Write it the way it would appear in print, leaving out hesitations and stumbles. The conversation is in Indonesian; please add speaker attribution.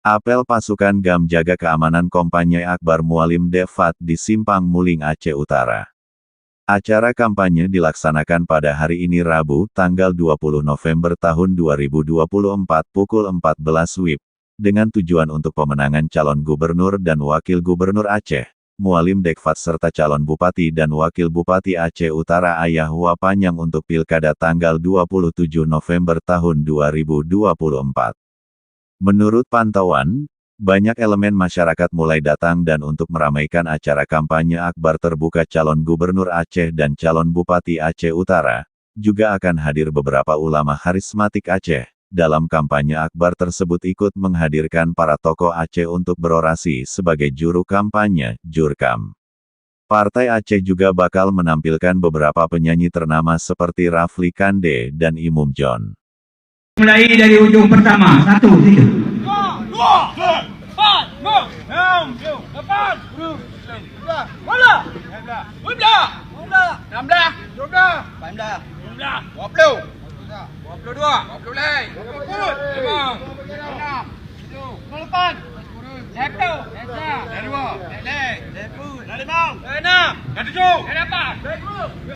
Speaker 1: Apel pasukan GAM jaga keamanan Kompanye Akbar Mualim Devat di Simpang Muling Aceh Utara. Acara kampanye dilaksanakan pada hari ini Rabu, tanggal 20 November tahun 2024 pukul 14 WIB, dengan tujuan untuk pemenangan calon gubernur dan wakil gubernur Aceh, Mualim Devat serta calon bupati dan wakil bupati Aceh Utara Ayah Wapanyang untuk pilkada tanggal 27 November tahun 2024. Menurut pantauan, banyak elemen masyarakat mulai datang dan untuk meramaikan acara kampanye Akbar terbuka calon gubernur Aceh dan calon bupati Aceh Utara, juga akan hadir beberapa ulama karismatik Aceh. Dalam kampanye Akbar tersebut ikut menghadirkan para tokoh Aceh untuk berorasi sebagai juru kampanye, Jurkam. Partai Aceh juga bakal menampilkan beberapa penyanyi ternama seperti Rafli Kande dan Imum John.
Speaker 2: Mulai dari ujung pertama, 1, 3.
Speaker 3: 2, 4, 5, 6, 8, 10, 11, 12, 13, 14, 15, 16, 17, 18, 19, 20, 21, 22, 23, 24, 25, 26, 27, 28, 29, 30,